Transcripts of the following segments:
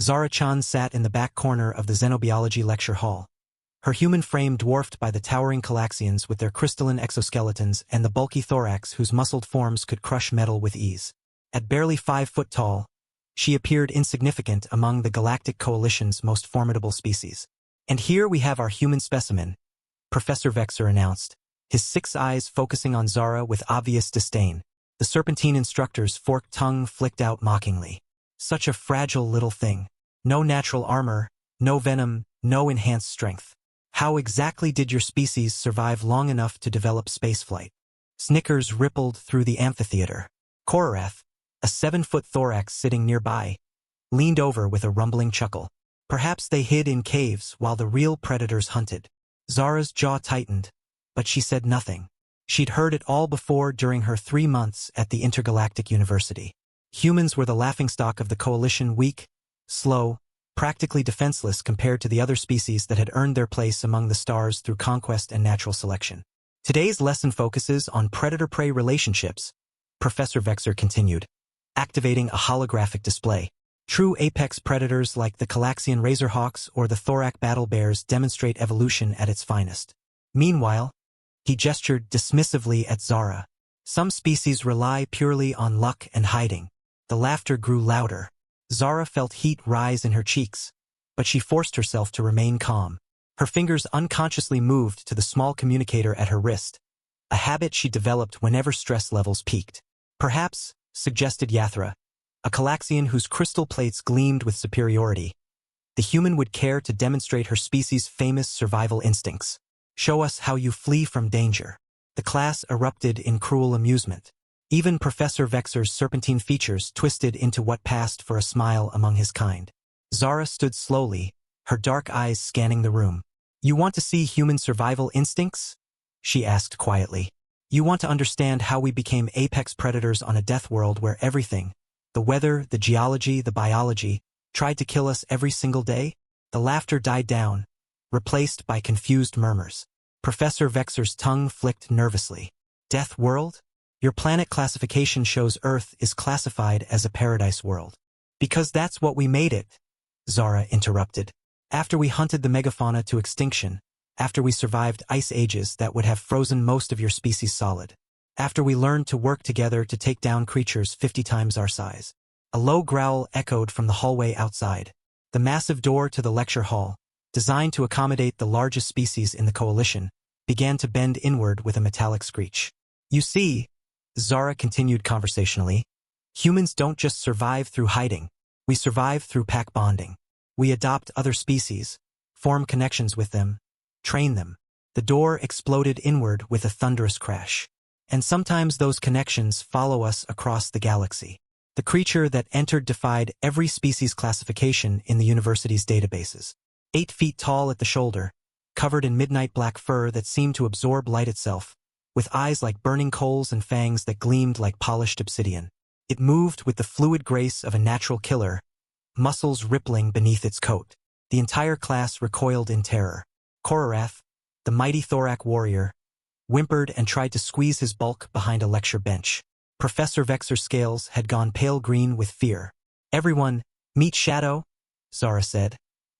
Zara Chen sat in the back corner of the xenobiology lecture hall. Her human frame dwarfed by the towering Galaxians with their crystalline exoskeletons and the bulky thorax whose muscled forms could crush metal with ease. At barely 5 foot tall, she appeared insignificant among the Galactic Coalition's most formidable species. "And here we have our human specimen," Professor Vexer announced, his 6 eyes focusing on Zara with obvious disdain. The Serpentine instructor's forked tongue flicked out mockingly. "Such a fragile little thing. No natural armor, no venom, no enhanced strength. How exactly did your species survive long enough to develop spaceflight?" Snickers rippled through the amphitheater. Korath, a 7-foot thorax sitting nearby, leaned over with a rumbling chuckle. "Perhaps they hid in caves while the real predators hunted." Zara's jaw tightened, but she said nothing. She'd heard it all before during her 3 months at the Intergalactic University. Humans were the laughingstock of the Coalition, weak, slow, practically defenseless compared to the other species that had earned their place among the stars through conquest and natural selection. "Today's lesson focuses on predator-prey relationships," Professor Vexer continued, activating a holographic display. "True apex predators like the Galaxian razorhawks or the thorac battle bears demonstrate evolution at its finest. Meanwhile," he gestured dismissively at Zara, "some species rely purely on luck and hiding." The laughter grew louder. Zara felt heat rise in her cheeks, but she forced herself to remain calm. Her fingers unconsciously moved to the small communicator at her wrist, a habit she developed whenever stress levels peaked. "Perhaps," suggested Yathra, a Galaxian whose crystal plates gleamed with superiority, "the human would care to demonstrate her species' famous survival instincts. Show us how you flee from danger." The class erupted in cruel amusement. Even Professor Vexer's serpentine features twisted into what passed for a smile among his kind. Zara stood slowly, her dark eyes scanning the room. "You want to see human survival instincts?" she asked quietly. "You want to understand how we became apex predators on a death world where everything, the weather, the geology, the biology, tried to kill us every single day?" The laughter died down, replaced by confused murmurs. Professor Vexer's tongue flicked nervously. "Death world? Your planet classification shows Earth is classified as a paradise world." "Because that's what we made it," Zara interrupted. "After we hunted the megafauna to extinction, after we survived ice ages that would have frozen most of your species solid, after we learned to work together to take down creatures 50 times our size." A low growl echoed from the hallway outside. The massive door to the lecture hall, designed to accommodate the largest species in the Coalition, began to bend inward with a metallic screech. "You see," Zara continued conversationally, "humans don't just survive through hiding. We survive through pack bonding. We adopt other species, form connections with them, train them." The door exploded inward with a thunderous crash. "And sometimes those connections follow us across the galaxy." The creature that entered defied every species classification in the university's databases. 8 feet tall at the shoulder, covered in midnight black fur that seemed to absorb light itself, with eyes like burning coals and fangs that gleamed like polished obsidian. It moved with the fluid grace of a natural killer, muscles rippling beneath its coat. The entire class recoiled in terror. Korath, the mighty thorac warrior, whimpered and tried to squeeze his bulk behind a lecture bench. Professor Vexer's scales had gone pale green with fear. "Everyone, meet Shadow," Zara said,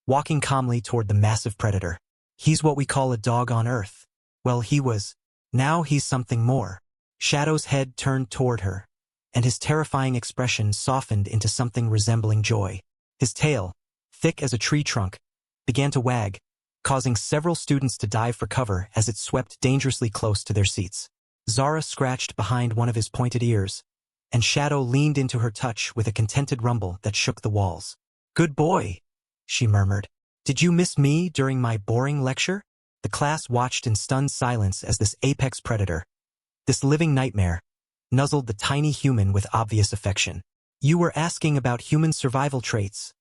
walking calmly toward the massive predator. "He's what we call a dog on Earth. Well, he was. Now he's something more." Shadow's head turned toward her, and his terrifying expression softened into something resembling joy. His tail, thick as a tree trunk, began to wag, causing several students to dive for cover as it swept dangerously close to their seats. Zara scratched behind one of his pointed ears, and Shadow leaned into her touch with a contented rumble that shook the walls. "Good boy," she murmured. "Did you miss me during my boring lecture?" The class watched in stunned silence as this apex predator, this living nightmare, nuzzled the tiny human with obvious affection. "You were asking about human survival traits,"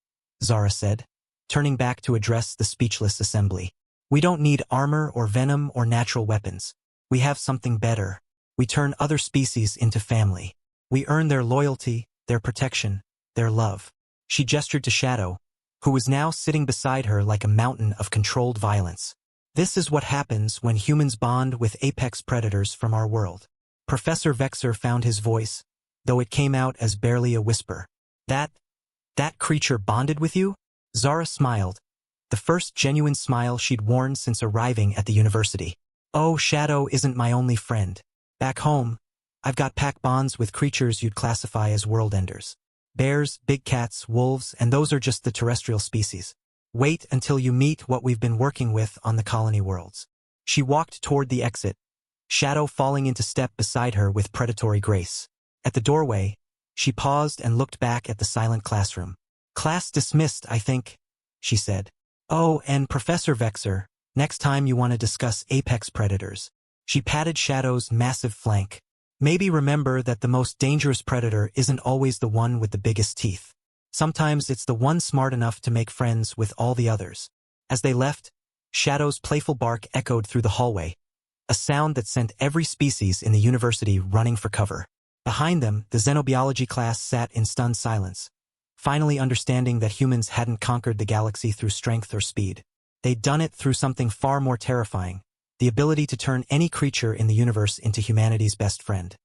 Zara said, turning back to address the speechless assembly. "We don't need armor or venom or natural weapons. We have something better. We turn other species into family. We earn their loyalty, their protection, their love." She gestured to Shadow, who was now sitting beside her like a mountain of controlled violence. "This is what happens when humans bond with apex predators from our world." Professor Vexer found his voice, though it came out as barely a whisper. "That That creature bonded with you? Zara smiled, the first genuine smile she'd worn since arriving at the university. Oh, Shadow isn't my only friend. Back home, I've got pack bonds with creatures you'd classify as world-enders. Bears, big cats, wolves, and those are just the terrestrial species. Wait until you meet what we've been working with on the colony worlds. She walked toward the exit, Shadow falling into step beside her with predatory grace. At the doorway, she paused and looked back at the silent classroom. Class dismissed, I think, she said. Oh, and Professor Vexer, next time you want to discuss apex predators. She patted Shadow's massive flank. Maybe remember that the most dangerous predator isn't always the one with the biggest teeth. Sometimes it's the one smart enough to make friends with all the others. As they left, Shadow's playful bark echoed through the hallway, a sound that sent every species in the university running for cover. Behind them, the xenobiology class sat in stunned silence, finally understanding that humans hadn't conquered the galaxy through strength or speed. They'd done it through something far more terrifying, the ability to turn any creature in the universe into humanity's best friend.